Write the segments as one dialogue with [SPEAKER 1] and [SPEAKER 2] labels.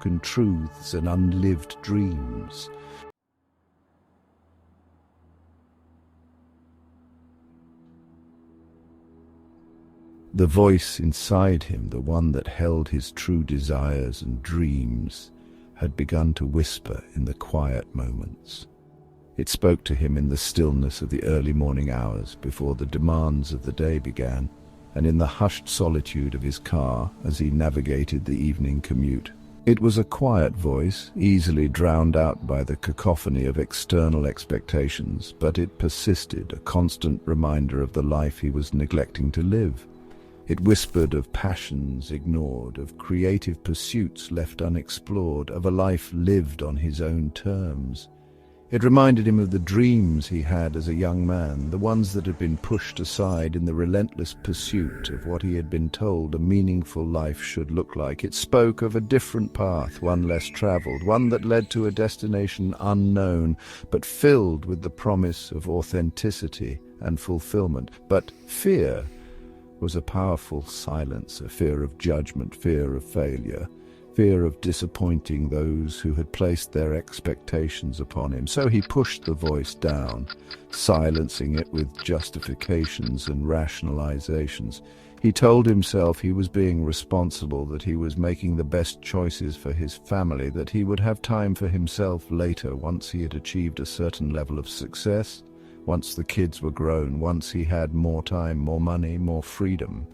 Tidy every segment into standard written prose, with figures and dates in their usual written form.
[SPEAKER 1] unspoken truths and unlived dreams. The voice inside him, the one that held his true desires and dreams, had begun to whisper in the quiet moments. It spoke to him in the stillness of the early morning hours before the demands of the day began, and in the hushed solitude of his car as he navigated the evening commute. It was a quiet voice, easily drowned out by the cacophony of external expectations, but it persisted, a constant reminder of the life he was neglecting to live. It whispered of passions ignored, of creative pursuits left unexplored, of a life lived on his own terms. It reminded him of the dreams he had as a young man, the ones that had been pushed aside in the relentless pursuit of what he had been told a meaningful life should look like. It spoke of a different path, one less traveled, one that led to a destination unknown, but filled with the promise of authenticity and fulfillment. But fear was a powerful silencer, fear of judgment, fear of failure, fear of disappointing those who had placed their expectations upon him. So he pushed the voice down, silencing it with justifications and rationalizations. He told himself he was being responsible, that he was making the best choices for his family, that he would have time for himself later once he had achieved a certain level of success, once the kids were grown, once he had more time, more money, more freedom.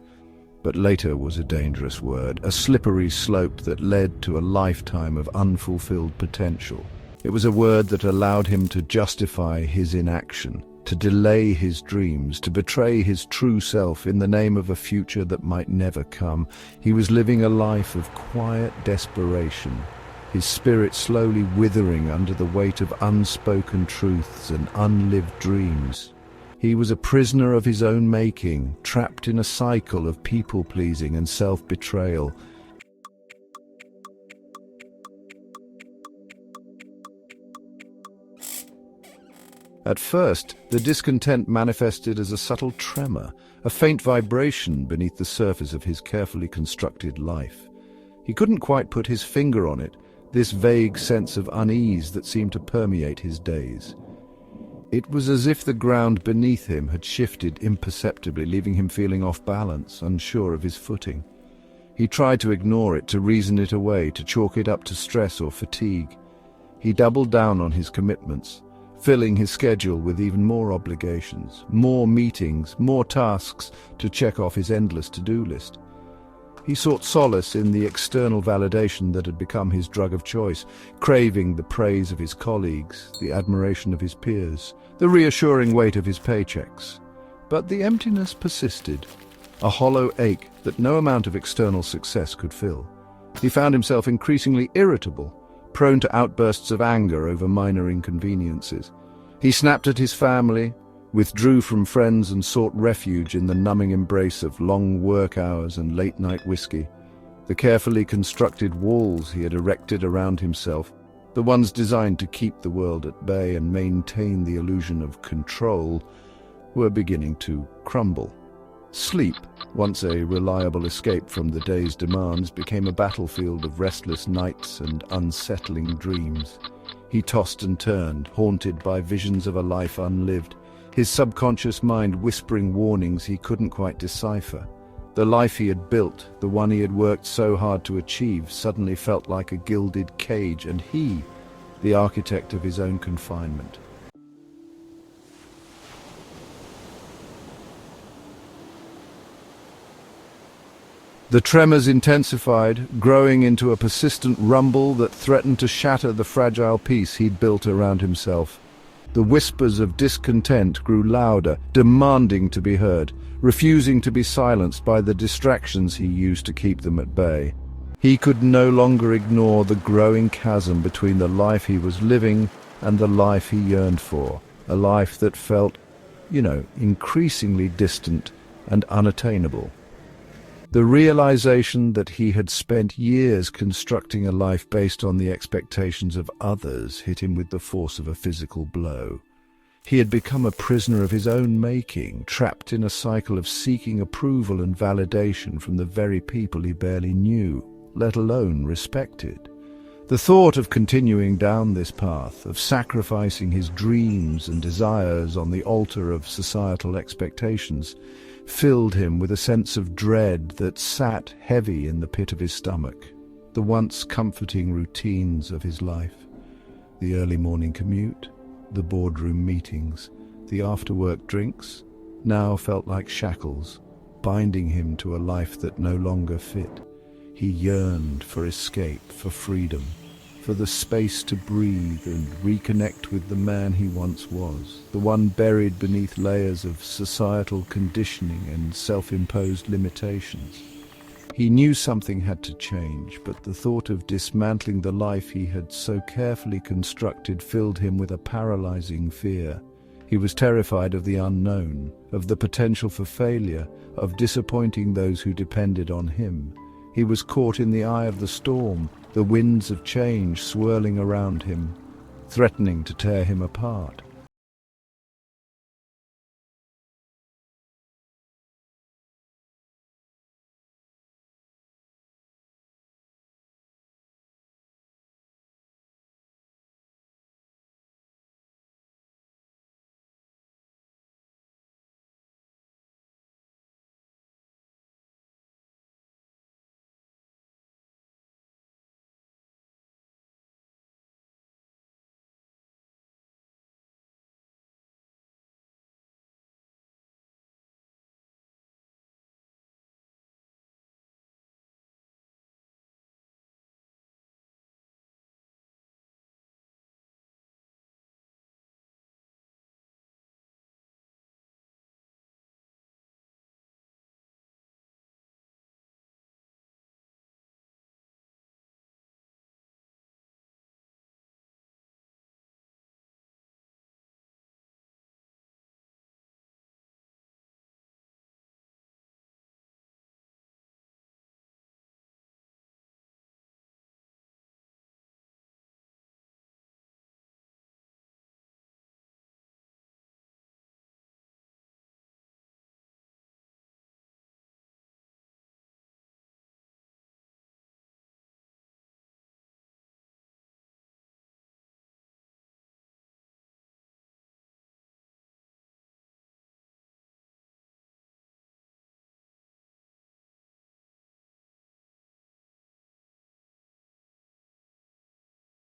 [SPEAKER 1] But later was a dangerous word, a slippery slope that led to a lifetime of unfulfilled potential. It was a word that allowed him to justify his inaction, to delay his dreams, to betray his true self in the name of a future that might never come. He was living a life of quiet desperation, his spirit slowly withering under the weight of unspoken truths and unlived dreams. He was a prisoner of his own making, trapped in a cycle of people-pleasing and self-betrayal. At first, the discontent manifested as a subtle tremor, a faint vibration beneath the surface of his carefully constructed life. He couldn't quite put his finger on it, this vague sense of unease that seemed to permeate his days. It was as if the ground beneath him had shifted imperceptibly, leaving him feeling off balance, unsure of his footing. He tried to ignore it, to reason it away, to chalk it up to stress or fatigue. He doubled down on his commitments, filling his schedule with even more obligations, more meetings, more tasks to check off his endless to-do list. He sought solace in the external validation that had become his drug of choice, craving the praise of his colleagues, the admiration of his peers, the reassuring weight of his paychecks. But the emptiness persisted, a hollow ache that no amount of external success could fill. He found himself increasingly irritable, prone to outbursts of anger over minor inconveniences. He snapped at his family, withdrew from friends and sought refuge in the numbing embrace of long work hours and late-night whiskey. The carefully constructed walls he had erected around himself, the ones designed to keep the world at bay and maintain the illusion of control, were beginning to crumble. Sleep, once a reliable escape from the day's demands, became a battlefield of restless nights and unsettling dreams. He tossed and turned, haunted by visions of a life unlived, his subconscious mind whispering warnings he couldn't quite decipher. The life he had built, the one he had worked so hard to achieve, suddenly felt like a gilded cage, and he, the architect of his own confinement. The tremors intensified, growing into a persistent rumble that threatened to shatter the fragile peace he'd built around himself. The whispers of discontent grew louder, demanding to be heard, refusing to be silenced by the distractions he used to keep them at bay. He could no longer ignore the growing chasm between the life he was living and the life he yearned for, a life that felt, increasingly distant and unattainable. The realization that he had spent years constructing a life based on the expectations of others hit him with the force of a physical blow. He had become a prisoner of his own making, trapped in a cycle of seeking approval and validation from the very people he barely knew, let alone respected. The thought of continuing down this path, of sacrificing his dreams and desires on the altar of societal expectations, filled him with a sense of dread that sat heavy in the pit of his stomach. The once comforting routines of his life, the early morning commute, the boardroom meetings, the after-work drinks, now felt like shackles, binding him to a life that no longer fit. He yearned for escape, for freedom, for the space to breathe and reconnect with the man he once was, the one buried beneath layers of societal conditioning and self-imposed limitations. He knew something had to change, but the thought of dismantling the life he had so carefully constructed filled him with a paralyzing fear. He was terrified of the unknown, of the potential for failure, of disappointing those who depended on him. He was caught in the eye of the storm, the winds of change swirling around him, threatening to tear him apart.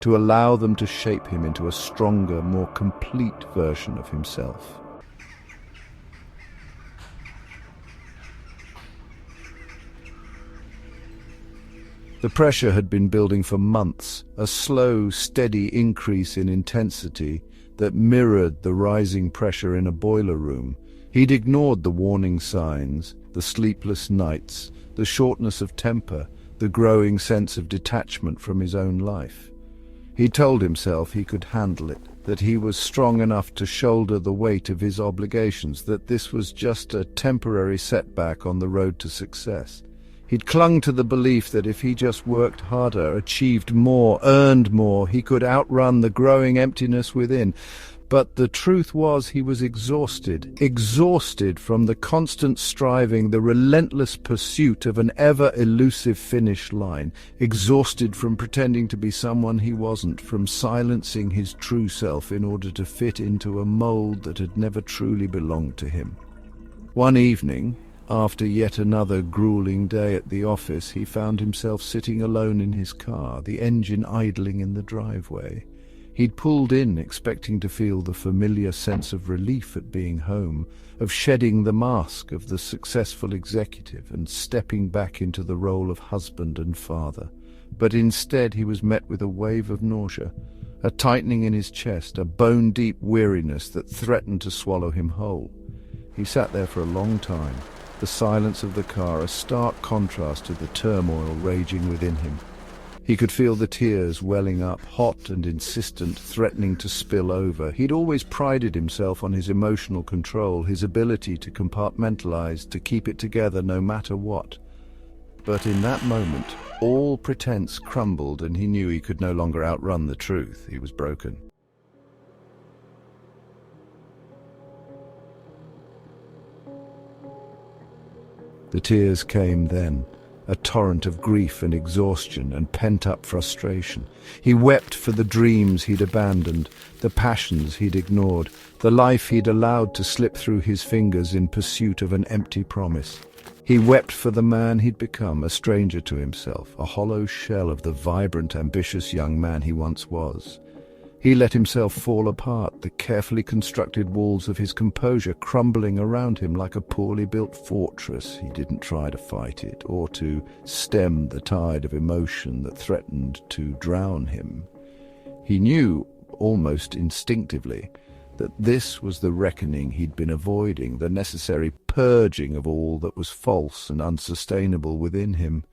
[SPEAKER 1] To allow them to shape him into a stronger, more complete version of himself. The pressure had been building for months, a slow, steady increase in intensity that mirrored the rising pressure in a boiler room. He'd ignored the warning signs, the sleepless nights, the shortness of temper, the growing sense of detachment from his own life. He told himself he could handle it, that he was strong enough to shoulder the weight of his obligations, that this was just a temporary setback on the road to success. He'd clung to the belief that if he just worked harder, achieved more, earned more, he could outrun the growing emptiness within. But the truth was he was exhausted from the constant striving, the relentless pursuit of an ever-elusive finish line, exhausted from pretending to be someone he wasn't, from silencing his true self in order to fit into a mold that had never truly belonged to him. One evening, after yet another grueling day at the office, he found himself sitting alone in his car, the engine idling in the driveway. He'd pulled in, expecting to feel the familiar sense of relief at being home, of shedding the mask of the successful executive and stepping back into the role of husband and father. But instead he was met with a wave of nausea, a tightening in his chest, a bone-deep weariness that threatened to swallow him whole. He sat there for a long time, the silence of the car a stark contrast to the turmoil raging within him. He could feel the tears welling up, hot and insistent, threatening to spill over. He'd always prided himself on his emotional control, his ability to compartmentalize, to keep it together no matter what. But in that moment, all pretense crumbled and he knew he could no longer outrun the truth. He was broken. The tears came then, a torrent of grief and exhaustion and pent-up frustration. He wept for the dreams he'd abandoned, the passions he'd ignored, the life he'd allowed to slip through his fingers in pursuit of an empty promise. He wept for the man he'd become, a stranger to himself, a hollow shell of the vibrant, ambitious young man he once was. He let himself fall apart, the carefully constructed walls of his composure crumbling around him like a poorly built fortress. He didn't try to fight it or to stem the tide of emotion that threatened to drown him. He knew, almost instinctively, that this was the reckoning he'd been avoiding, the necessary purging of all that was false and unsustainable within him.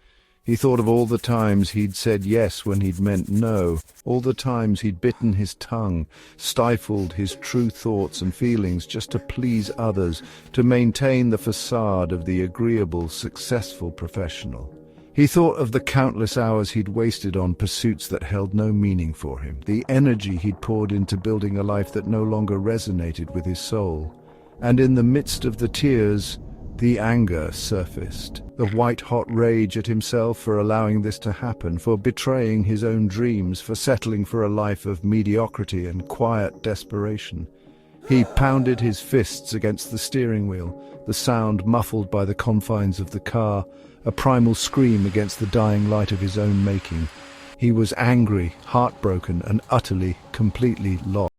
[SPEAKER 1] He thought of all the times he'd said yes when he'd meant no, all the times he'd bitten his tongue, stifled his true thoughts and feelings just to please others, to maintain the facade of the agreeable, successful professional. He thought of the countless hours he'd wasted on pursuits that held no meaning for him, the energy he'd poured into building a life that no longer resonated with his soul. And in the midst of the tears, the anger surfaced, the white-hot rage at himself for allowing this to happen, for betraying his own dreams, for settling for a life of mediocrity and quiet desperation. He pounded his fists against the steering wheel, the sound muffled by the confines of the car, a primal scream against the dying light of his own making. He was angry, heartbroken, and utterly, completely lost.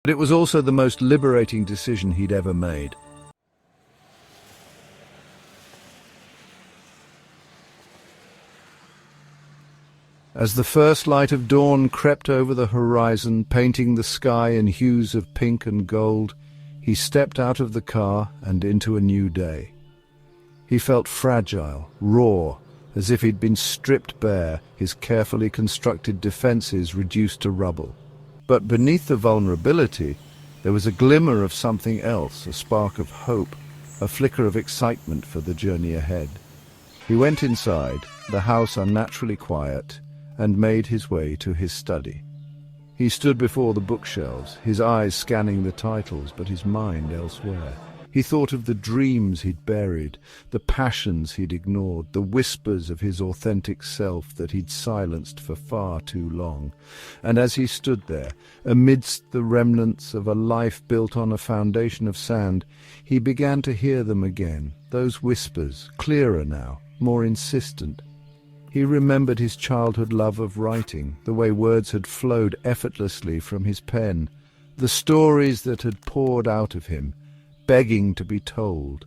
[SPEAKER 1] But it was also the most liberating decision he'd ever made. As the first light of dawn crept over the horizon, painting the sky in hues of pink and gold, he stepped out of the car and into a new day. He felt fragile, raw, as if he'd been stripped bare, his carefully constructed defenses reduced to rubble. But beneath the vulnerability, there was a glimmer of something else, a spark of hope, a flicker of excitement for the journey ahead. He went inside, the house unnaturally quiet, and made his way to his study. He stood before the bookshelves, his eyes scanning the titles, but his mind elsewhere. He thought of the dreams he'd buried, the passions he'd ignored, the whispers of his authentic self that he'd silenced for far too long. And as he stood there, amidst the remnants of a life built on a foundation of sand, he began to hear them again, those whispers, clearer now, more insistent. He remembered his childhood love of writing, the way words had flowed effortlessly from his pen, the stories that had poured out of him, begging to be told.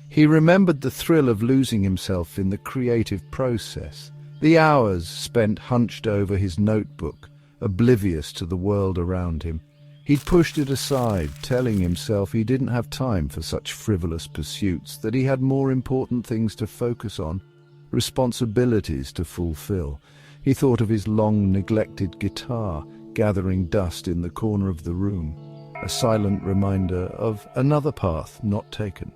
[SPEAKER 1] He remembered the thrill of losing himself in the creative process, the hours spent hunched over his notebook, oblivious to the world around him. He'd pushed it aside, telling himself he didn't have time for such frivolous pursuits, that he had more important things to focus on. responsibilities to fulfill. He thought of his long-neglected guitar gathering dust in the corner of the room, a silent reminder of another path not taken.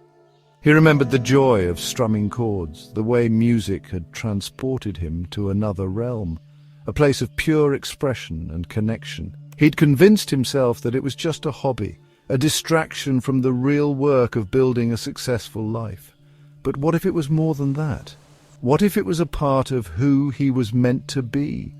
[SPEAKER 1] He remembered the joy of strumming chords, the way music had transported him to another realm, a place of pure expression and connection. He'd convinced himself that it was just a hobby, a distraction from the real work of building a successful life. But what if it was more than that? What if it was a part of who he was meant to be?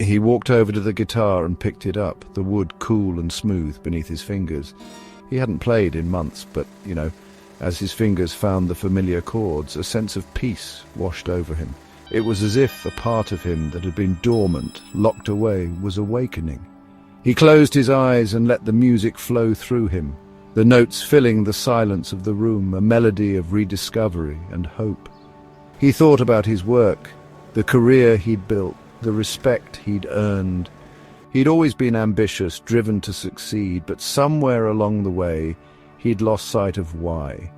[SPEAKER 1] He walked over to the guitar and picked it up, the wood cool and smooth beneath his fingers. He hadn't played in months, but, as his fingers found the familiar chords, a sense of peace washed over him. It was as if a part of him that had been dormant, locked away, was awakening. He closed his eyes and let the music flow through him, the notes filling the silence of the room, a melody of rediscovery and hope. He thought about his work, the career he'd built, the respect he'd earned. He'd always been ambitious, driven to succeed, but somewhere along the way, he'd lost sight of why.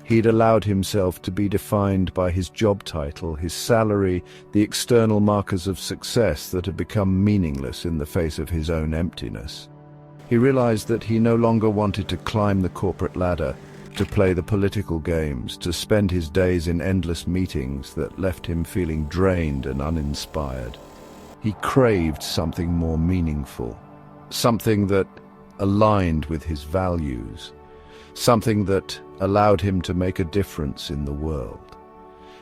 [SPEAKER 1] He'd allowed himself to be defined by his job title, his salary, the external markers of success that had become meaningless in the face of his own emptiness. He realized that he no longer wanted to climb the corporate ladder, to play the political games, to spend his days in endless meetings that left him feeling drained and uninspired. He craved something more meaningful, something that aligned with his values, something that allowed him to make a difference in the world.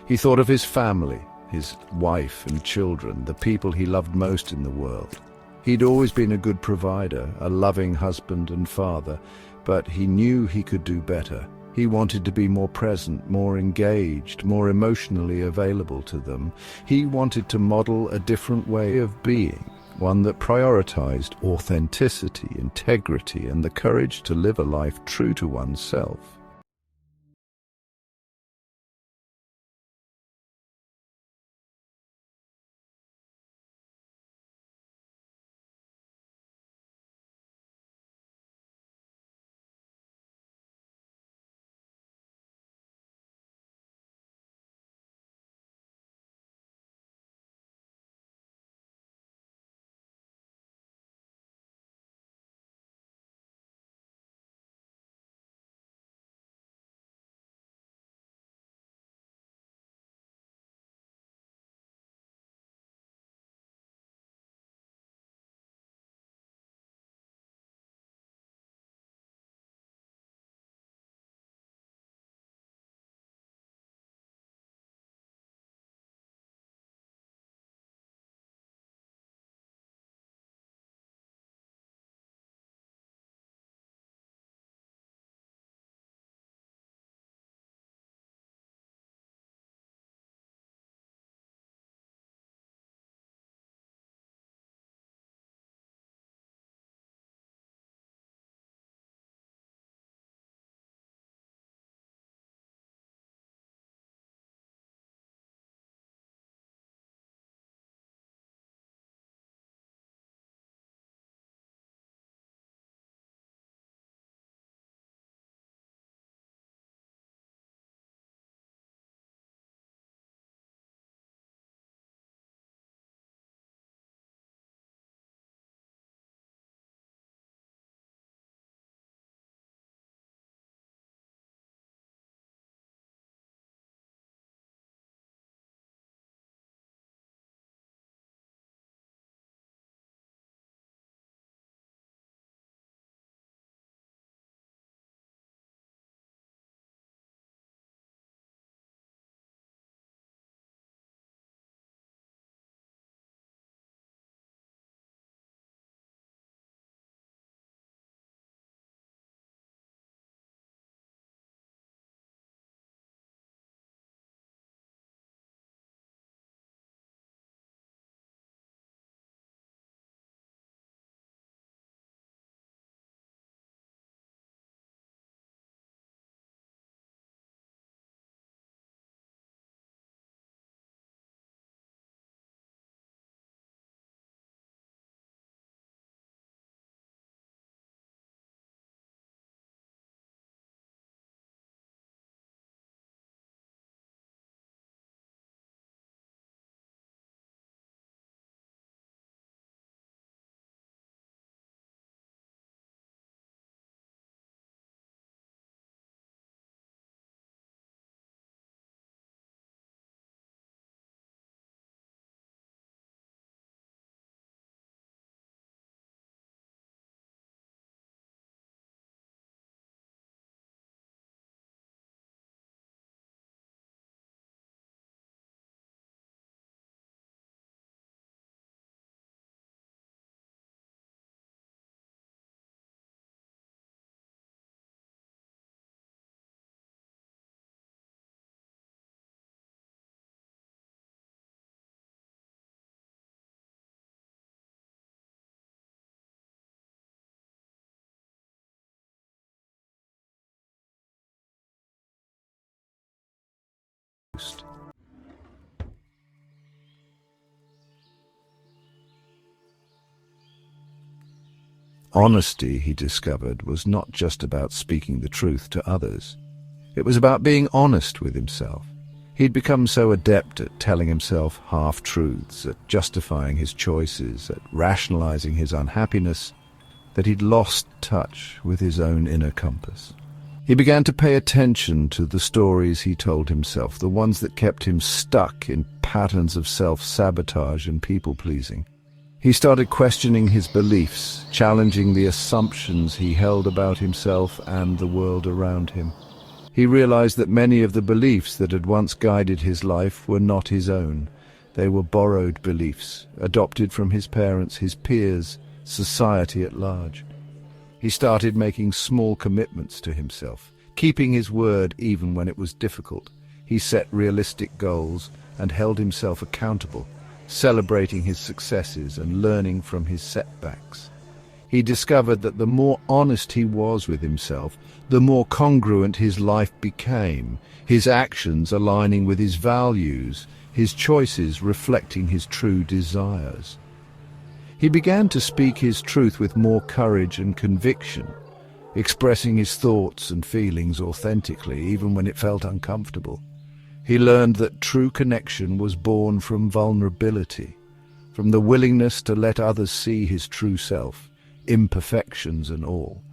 [SPEAKER 1] He thought of his family, his wife and children, the people he loved most in the world. He'd always been a good provider, a loving husband and father, but he knew he could do better. He wanted to be more present, more engaged, more emotionally available to them. He wanted to model a different way of being, one that prioritized authenticity, integrity, and the courage to live a life true to oneself. Honesty, he discovered, was not just about speaking the truth to others. It was about being honest with himself. He'd become so adept at telling himself half-truths, at justifying his choices, at rationalizing his unhappiness, that he'd lost touch with his own inner compass. He began to pay attention to the stories he told himself, the ones that kept him stuck in patterns of self-sabotage and people-pleasing. He started questioning his beliefs, challenging the assumptions he held about himself and the world around him. He realized that many of the beliefs that had once guided his life were not his own. They were borrowed beliefs, adopted from his parents, his peers, society at large. He started making small commitments to himself, keeping his word even when it was difficult. He set realistic goals and held himself accountable, celebrating his successes and learning from his setbacks. He discovered that the more honest he was with himself, the more congruent his life became, his actions aligning with his values, his choices reflecting his true desires. He began to speak his truth with more courage and conviction, expressing his thoughts and feelings authentically, even when it felt uncomfortable. He learned that true connection was born from vulnerability, from the willingness to let others see his true self, imperfections and all.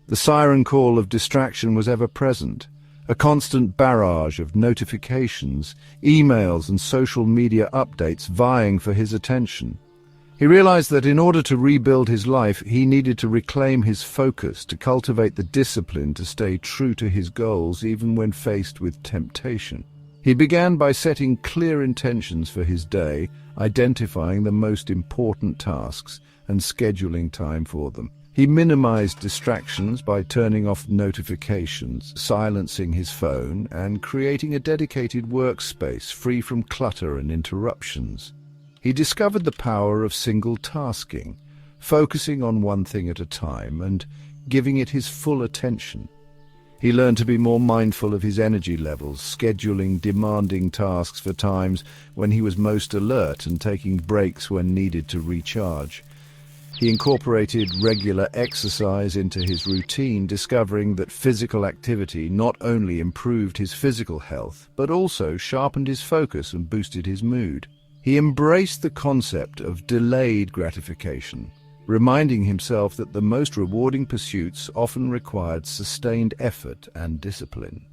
[SPEAKER 1] The siren call of distraction was ever present, a constant barrage of notifications, emails and social media updates vying for his attention. He realized that in order to rebuild his life, he needed to reclaim his focus, to cultivate the discipline to stay true to his goals even when faced with temptation. He began by setting clear intentions for his day, identifying the most important tasks and scheduling time for them. He minimized distractions by turning off notifications, silencing his phone, and creating a dedicated workspace free from clutter and interruptions. He discovered the power of single tasking, focusing on one thing at a time and giving it his full attention. He learned to be more mindful of his energy levels, scheduling demanding tasks for times when he was most alert and taking breaks when needed to recharge. He incorporated regular exercise into his routine, discovering that physical activity not only improved his physical health, but also sharpened his focus and boosted his mood. He embraced the concept of delayed gratification, reminding himself that the most rewarding pursuits often required sustained effort and discipline.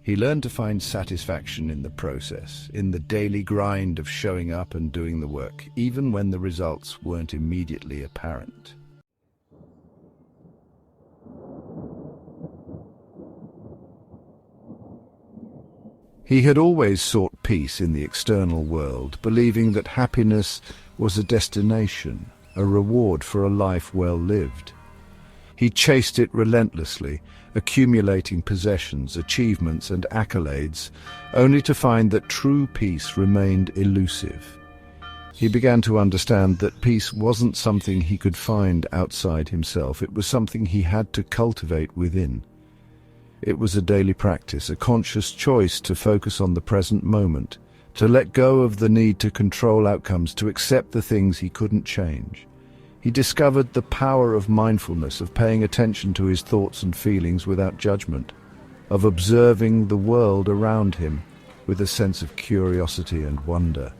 [SPEAKER 1] He learned to find satisfaction in the process, in the daily grind of showing up and doing the work, even when the results weren't immediately apparent. He had always sought peace in the external world, believing that happiness was a destination, a reward for a life well lived. He chased it relentlessly, accumulating possessions, achievements, and accolades, only to find that true peace remained elusive. He began to understand that peace wasn't something he could find outside himself. It was something he had to cultivate within. It was a daily practice, a conscious choice to focus on the present moment, to let go of the need to control outcomes, to accept the things he couldn't change. He discovered the power of mindfulness, of paying attention to his thoughts and feelings without judgment, of observing the world around him with a sense of curiosity and wonder.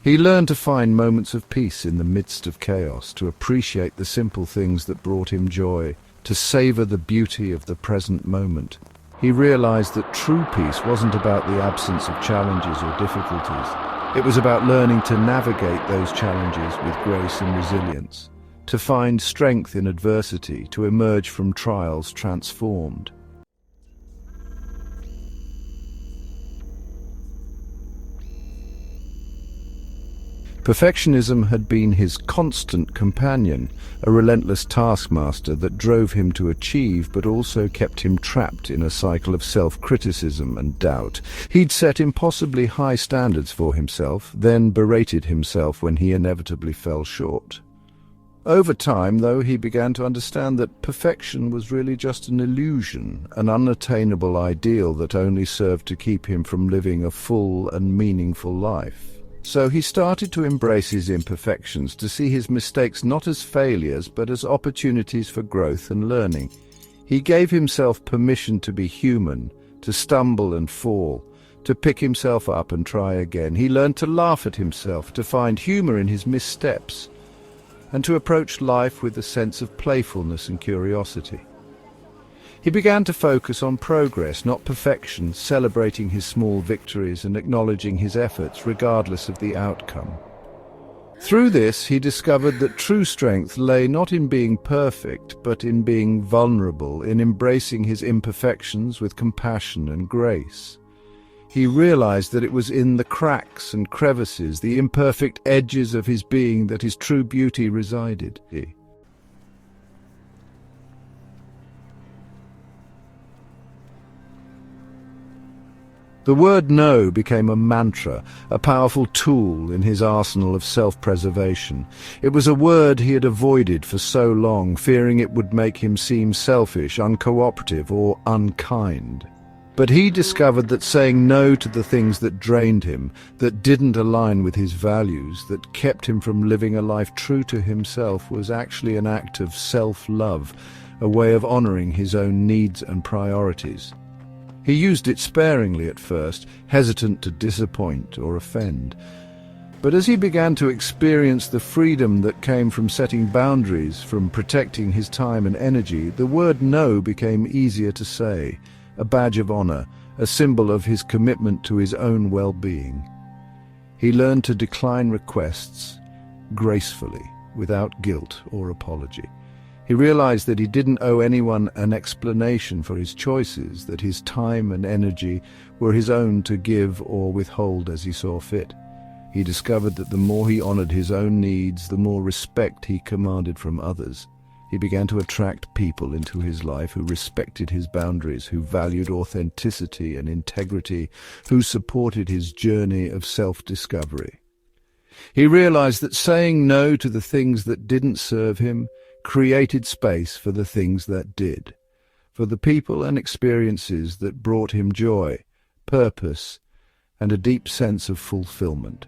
[SPEAKER 1] He learned to find moments of peace in the midst of chaos, to appreciate the simple things that brought him joy, to savor the beauty of the present moment. He realized that true peace wasn't about the absence of challenges or difficulties. It was about learning to navigate those challenges with grace and resilience, to find strength in adversity, to emerge from trials transformed. Perfectionism had been his constant companion, a relentless taskmaster that drove him to achieve but also kept him trapped in a cycle of self-criticism and doubt. He'd set impossibly high standards for himself, then berated himself when he inevitably fell short. Over time, though, he began to understand that perfection was really just an illusion, an unattainable ideal that only served to keep him from living a full and meaningful life. So he started to embrace his imperfections, to see his mistakes not as failures but as opportunities for growth and learning. He gave himself permission to be human, to stumble and fall, to pick himself up and try again. He learned to laugh at himself, to find humor in his missteps, and to approach life with a sense of playfulness and curiosity. He began to focus on progress, not perfection, celebrating his small victories and acknowledging his efforts regardless of the outcome. Through this, he discovered that true strength lay not in being perfect, but in being vulnerable, in embracing his imperfections with compassion and grace. He realized that it was in the cracks and crevices, the imperfect edges of his being, that his true beauty resided. The word no became a mantra, a powerful tool in his arsenal of self-preservation. It was a word he had avoided for so long, fearing it would make him seem selfish, uncooperative, or unkind. But he discovered that saying no to the things that drained him, that didn't align with his values, that kept him from living a life true to himself, was actually an act of self-love, a way of honoring his own needs and priorities. He used it sparingly at first, hesitant to disappoint or offend. But as he began to experience the freedom that came from setting boundaries, from protecting his time and energy, the word no became easier to say, a badge of honor, a symbol of his commitment to his own well-being. He learned to decline requests gracefully, without guilt or apology. He realized that he didn't owe anyone an explanation for his choices, that his time and energy were his own to give or withhold as he saw fit. He discovered that the more he honored his own needs, the more respect he commanded from others. He began to attract people into his life who respected his boundaries, who valued authenticity and integrity, who supported his journey of self-discovery. He realized that saying no to the things that didn't serve him created space for the things that did, for the people and experiences that brought him joy, purpose, and a deep sense of fulfillment.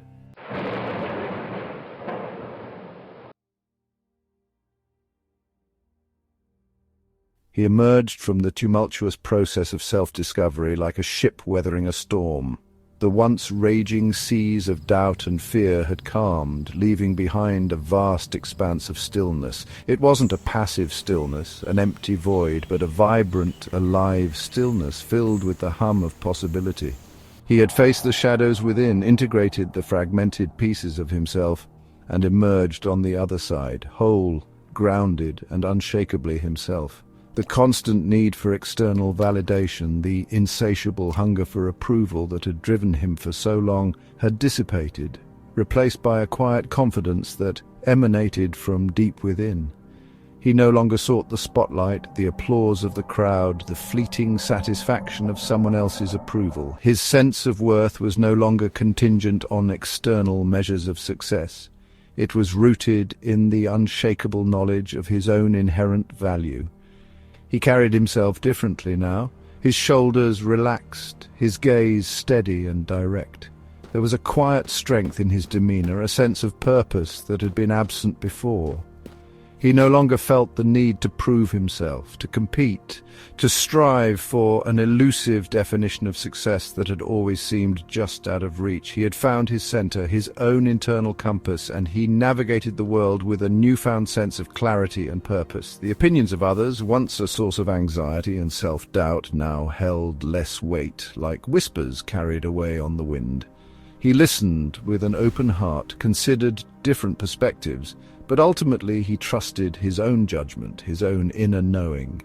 [SPEAKER 1] He emerged from the tumultuous process of self-discovery like a ship weathering a storm. The once raging seas of doubt and fear had calmed, leaving behind a vast expanse of stillness. It wasn't a passive stillness, an empty void, but a vibrant, alive stillness filled with the hum of possibility. He had faced the shadows within, integrated the fragmented pieces of himself, and emerged on the other side, whole, grounded, and unshakably himself. The constant need for external validation, the insatiable hunger for approval that had driven him for so long, had dissipated, replaced by a quiet confidence that emanated from deep within. He no longer sought the spotlight, the applause of the crowd, the fleeting satisfaction of someone else's approval. His sense of worth was no longer contingent on external measures of success. It was rooted in the unshakable knowledge of his own inherent value. He carried himself differently now, his shoulders relaxed, his gaze steady and direct. There was a quiet strength in his demeanor, a sense of purpose that had been absent before. He no longer felt the need to prove himself, to compete, to strive for an elusive definition of success that had always seemed just out of reach. He had found his center, his own internal compass, and he navigated the world with a newfound sense of clarity and purpose. The opinions of others, once a source of anxiety and self-doubt, now held less weight, like whispers carried away on the wind. He listened with an open heart, considered different perspectives, but ultimately he trusted his own judgment, his own inner knowing.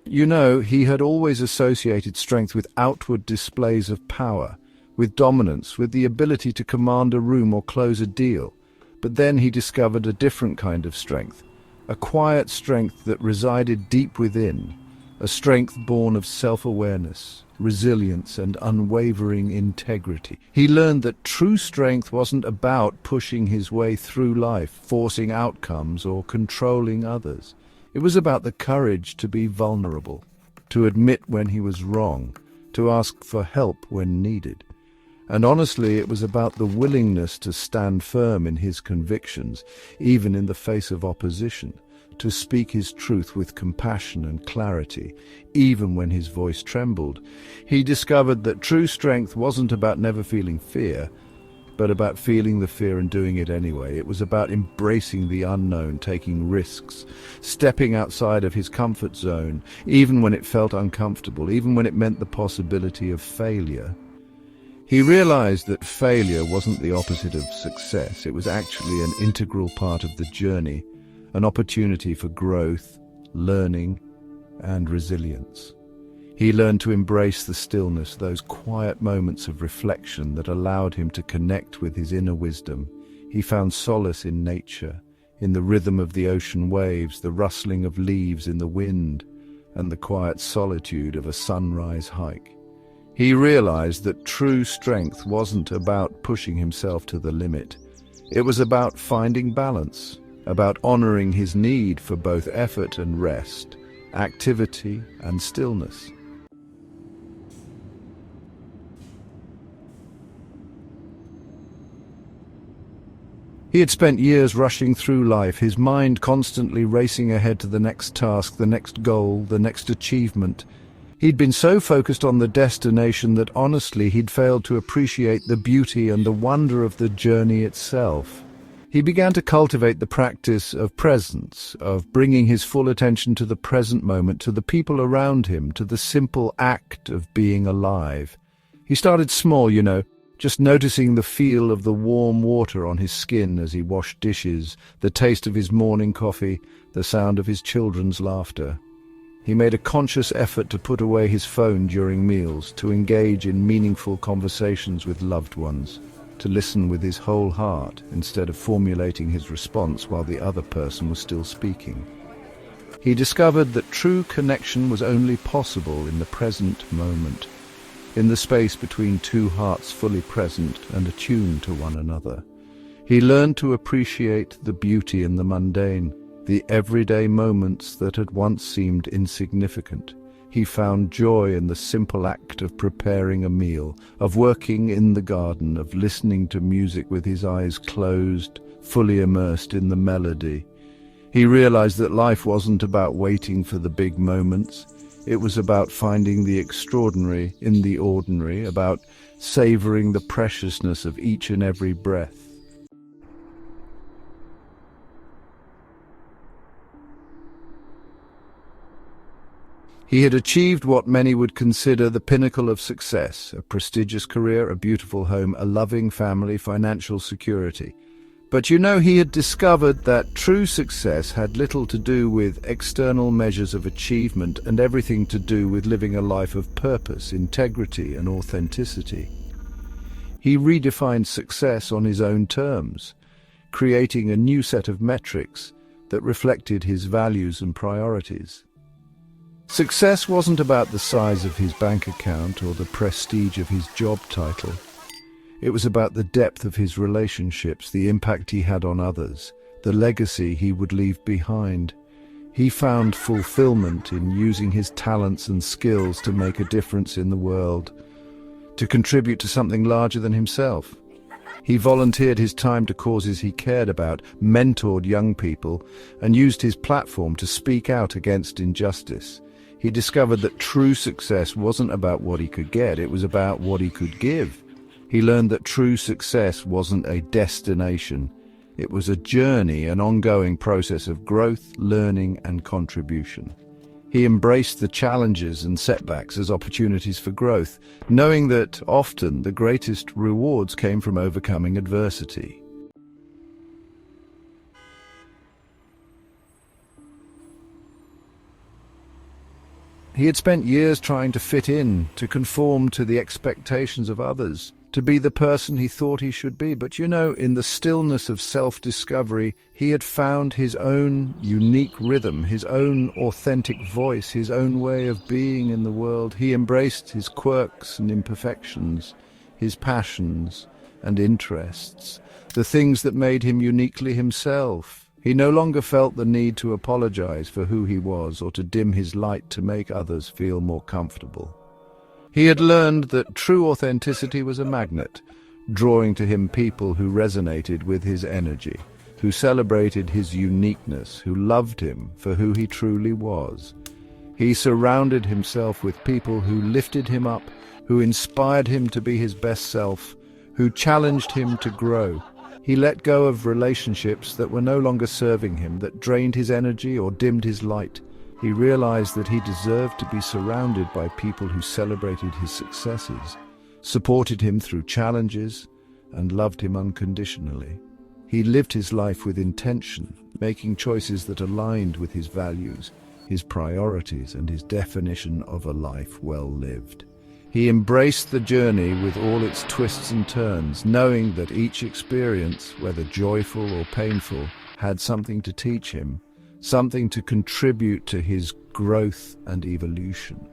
[SPEAKER 1] You know, he had always associated strength with outward displays of power, with dominance, with the ability to command a room or close a deal. But then he discovered a different kind of strength, a quiet strength that resided deep within, a strength born of self-awareness, resilience, and unwavering integrity. He learned that true strength wasn't about pushing his way through life, forcing outcomes, or controlling others. It was about the courage to be vulnerable, to admit when he was wrong, to ask for help when needed. And honestly, it was about the willingness to stand firm in his convictions, even in the face of opposition, to speak his truth with compassion and clarity, even when his voice trembled. He discovered that true strength wasn't about never feeling fear, but about feeling the fear and doing it anyway. It was about embracing the unknown, taking risks, stepping outside of his comfort zone, even when it felt uncomfortable, even when it meant the possibility of failure. He realized that failure wasn't the opposite of success. It was actually an integral part of the journey, an opportunity for growth, learning, and resilience. He learned to embrace the stillness, those quiet moments of reflection that allowed him to connect with his inner wisdom. He found solace in nature, in the rhythm of the ocean waves, the rustling of leaves in the wind, and the quiet solitude of a sunrise hike. He realized that true strength wasn't about pushing himself to the limit. It was about finding balance, about honoring his need for both effort and rest, activity and stillness. He had spent years rushing through life, his mind constantly racing ahead to the next task, the next goal, the next achievement. He'd been so focused on the destination that honestly he'd failed to appreciate the beauty and the wonder of the journey itself. He began to cultivate the practice of presence, of bringing his full attention to the present moment, to the people around him, to the simple act of being alive. He started small, just noticing the feel of the warm water on his skin as he washed dishes, the taste of his morning coffee, the sound of his children's laughter. He made a conscious effort to put away his phone during meals, to engage in meaningful conversations with loved ones, to listen with his whole heart instead of formulating his response while the other person was still speaking. He discovered that true connection was only possible in the present moment, in the space between two hearts fully present and attuned to one another. He learned to appreciate the beauty in the mundane, the everyday moments that had once seemed insignificant. He found joy in the simple act of preparing a meal, of working in the garden, of listening to music with his eyes closed, fully immersed in the melody. He realized that life wasn't about waiting for the big moments. It was about finding the extraordinary in the ordinary, about savoring the preciousness of each and every breath. He had achieved what many would consider the pinnacle of success: a prestigious career, a beautiful home, a loving family, financial security. But he had discovered that true success had little to do with external measures of achievement and everything to do with living a life of purpose, integrity, and authenticity. He redefined success on his own terms, creating a new set of metrics that reflected his values and priorities. Success wasn't about the size of his bank account or the prestige of his job title. It was about the depth of his relationships, the impact he had on others, the legacy he would leave behind. He found fulfillment in using his talents and skills to make a difference in the world, to contribute to something larger than himself. He volunteered his time to causes he cared about, mentored young people, and used his platform to speak out against injustice. He discovered that true success wasn't about what he could get, it was about what he could give. He learned that true success wasn't a destination. It was a journey, an ongoing process of growth, learning, and contribution. He embraced the challenges and setbacks as opportunities for growth, knowing that often the greatest rewards came from overcoming adversity. He had spent years trying to fit in, to conform to the expectations of others, to be the person he thought he should be. But in the stillness of self-discovery, he had found his own unique rhythm, his own authentic voice, his own way of being in the world. He embraced his quirks and imperfections, his passions and interests, the things that made him uniquely himself. He no longer felt the need to apologize for who he was or to dim his light to make others feel more comfortable. He had learned that true authenticity was a magnet, drawing to him people who resonated with his energy, who celebrated his uniqueness, who loved him for who he truly was. He surrounded himself with people who lifted him up, who inspired him to be his best self, who challenged him to grow. He let go of relationships that were no longer serving him, that drained his energy or dimmed his light. He realized that he deserved to be surrounded by people who celebrated his successes, supported him through challenges, and loved him unconditionally. He lived his life with intention, making choices that aligned with his values, his priorities, and his definition of a life well lived. He embraced the journey with all its twists and turns, knowing that each experience, whether joyful or painful, had something to teach him, something to contribute to his growth and evolution.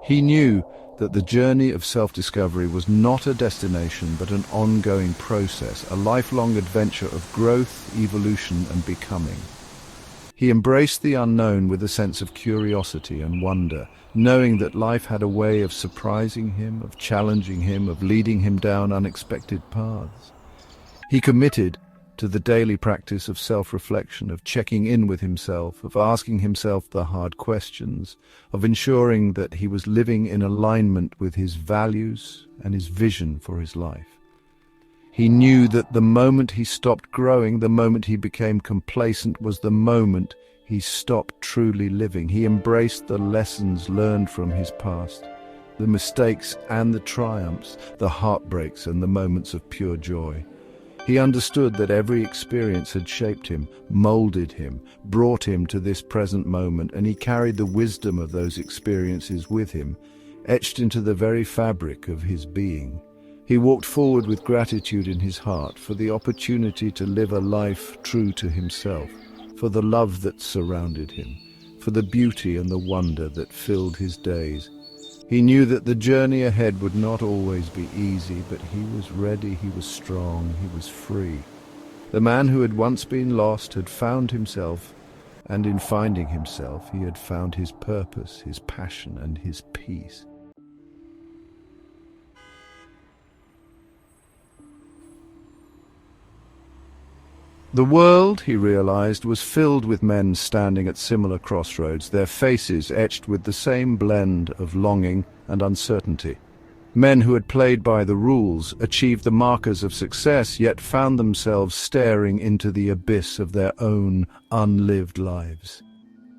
[SPEAKER 1] He knew that the journey of self-discovery was not a destination but an ongoing process, a lifelong adventure of growth, evolution, and becoming. He embraced the unknown with a sense of curiosity and wonder, knowing that life had a way of surprising him, of challenging him, of leading him down unexpected paths. He committed to the daily practice of self-reflection, of checking in with himself, of asking himself the hard questions, of ensuring that he was living in alignment with his values and his vision for his life. He knew that the moment he stopped growing, the moment he became complacent, was the moment he stopped truly living. He embraced the lessons learned from his past, the mistakes and the triumphs, the heartbreaks and the moments of pure joy. He understood that every experience had shaped him, molded him, brought him to this present moment, and he carried the wisdom of those experiences with him, etched into the very fabric of his being. He walked forward with gratitude in his heart for the opportunity to live a life true to himself, for the love that surrounded him, for the beauty and the wonder that filled his days. He knew that the journey ahead would not always be easy, but he was ready, he was strong, he was free. The man who had once been lost had found himself, and in finding himself, he had found his purpose, his passion, and his peace. The world, he realized, was filled with men standing at similar crossroads, their faces etched with the same blend of longing and uncertainty. Men who had played by the rules, achieved the markers of success, yet found themselves staring into the abyss of their own unlived lives.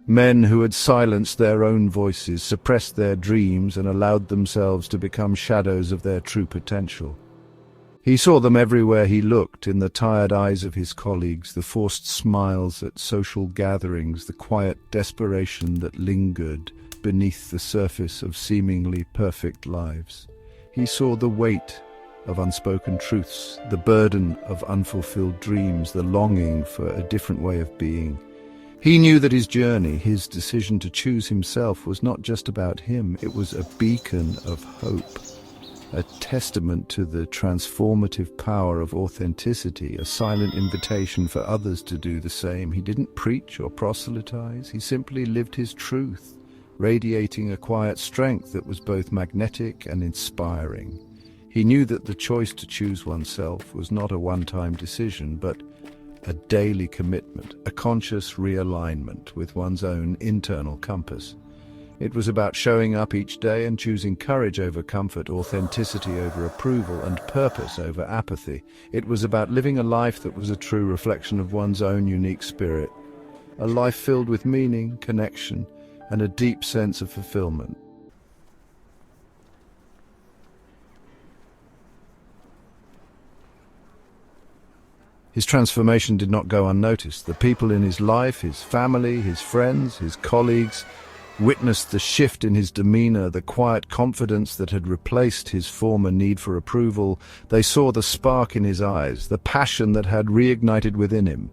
[SPEAKER 1] Men who had silenced their own voices, suppressed their dreams, and allowed themselves to become shadows of their true potential. He saw them everywhere he looked, in the tired eyes of his colleagues, the forced smiles at social gatherings, the quiet desperation that lingered beneath the surface of seemingly perfect lives. He saw the weight of unspoken truths, the burden of unfulfilled dreams, the longing for a different way of being. He knew that his journey, his decision to choose himself, was not just about him. It was a beacon of hope, a testament to the transformative power of authenticity, a silent invitation for others to do the same. He didn't preach or proselytize, he simply lived his truth, radiating a quiet strength that was both magnetic and inspiring. He knew that the choice to choose oneself was not a one-time decision, but a daily commitment, a conscious realignment with one's own internal compass. It was about showing up each day and choosing courage over comfort, authenticity over approval, and purpose over apathy. It was about living a life that was a true reflection of one's own unique spirit, a life filled with meaning, connection, and a deep sense of fulfillment. His transformation did not go unnoticed. The people in his life, his family, his friends, his colleagues, witnessed the shift in his demeanor, the quiet confidence that had replaced his former need for approval. They saw the spark in his eyes, the passion that had reignited within him,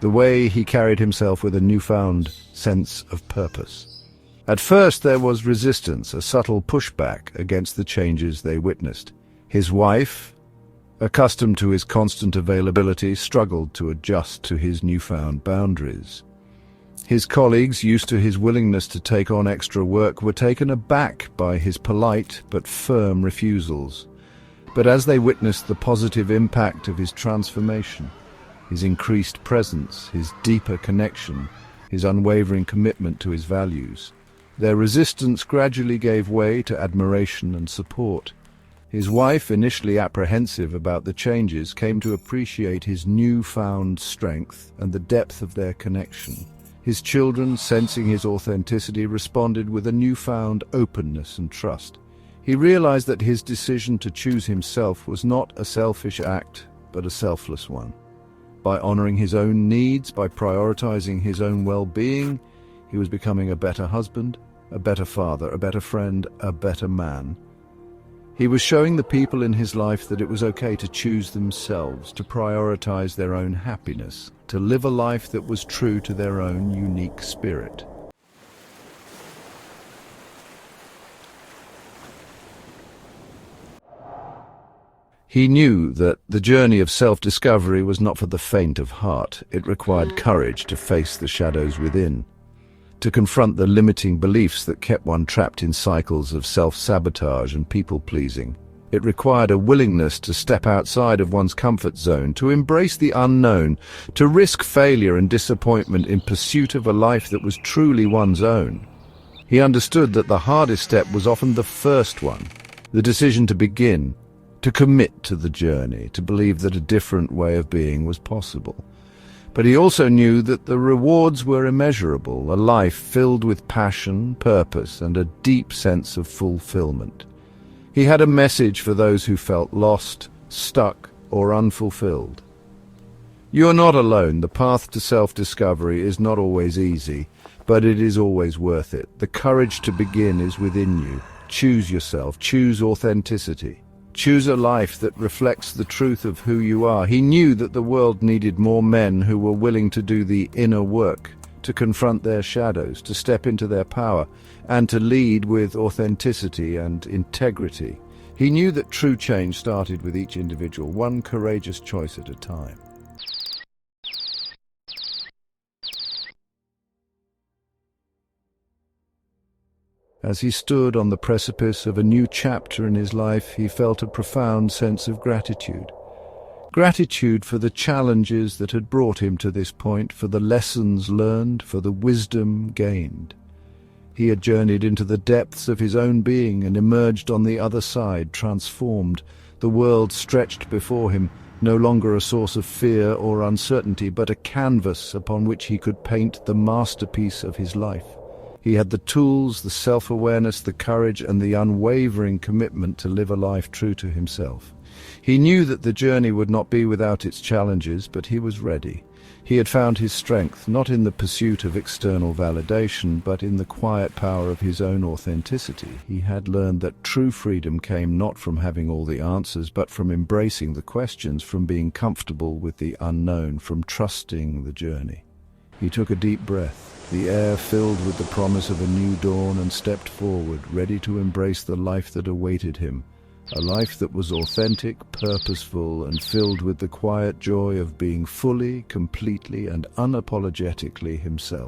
[SPEAKER 1] the way he carried himself with a newfound sense of purpose. At first there was resistance, a subtle pushback against the changes they witnessed. His wife, accustomed to his constant availability, struggled to adjust to his newfound boundaries. His colleagues, used to his willingness to take on extra work, were taken aback by his polite but firm refusals. But as they witnessed the positive impact of his transformation, his increased presence, his deeper connection, his unwavering commitment to his values, their resistance gradually gave way to admiration and support. His wife, initially apprehensive about the changes, came to appreciate his newfound strength and the depth of their connection. His children, sensing his authenticity, responded with a newfound openness and trust. He realized that his decision to choose himself was not a selfish act, but a selfless one. By honoring his own needs, by prioritizing his own well-being, he was becoming a better husband, a better father, a better friend, a better man. He was showing the people in his life that it was okay to choose themselves, to prioritize their own happiness, to live a life that was true to their own unique spirit. He knew that the journey of self-discovery was not for the faint of heart. It required courage to face the shadows within, to confront the limiting beliefs that kept one trapped in cycles of self-sabotage and people-pleasing. It required a willingness to step outside of one's comfort zone, to embrace the unknown, to risk failure and disappointment in pursuit of a life that was truly one's own. He understood that the hardest step was often the first one, the decision to begin, to commit to the journey, to believe that a different way of being was possible. But he also knew that the rewards were immeasurable, a life filled with passion, purpose, and a deep sense of fulfillment. He had a message for those who felt lost, stuck, or unfulfilled. You are not alone. The path to self-discovery is not always easy, but it is always worth it. The courage to begin is within you. Choose yourself. Choose authenticity. Choose a life that reflects the truth of who you are. He knew that the world needed more men who were willing to do the inner work, to confront their shadows, to step into their power, and to lead with authenticity and integrity. He knew that true change started with each individual, one courageous choice at a time. As he stood on the precipice of a new chapter in his life, he felt a profound sense of gratitude. Gratitude for the challenges that had brought him to this point, for the lessons learned, for the wisdom gained. He had journeyed into the depths of his own being and emerged on the other side, transformed. The world stretched before him, no longer a source of fear or uncertainty, but a canvas upon which he could paint the masterpiece of his life. He had the tools, the self-awareness, the courage, and the unwavering commitment to live a life true to himself. He knew that the journey would not be without its challenges, but he was ready. He had found his strength, not in the pursuit of external validation, but in the quiet power of his own authenticity. He had learned that true freedom came not from having all the answers, but from embracing the questions, from being comfortable with the unknown, from trusting the journey. He took a deep breath, the air filled with the promise of a new dawn, and stepped forward, ready to embrace the life that awaited him. A life that was authentic, purposeful, and filled with the quiet joy of being fully, completely, and unapologetically himself.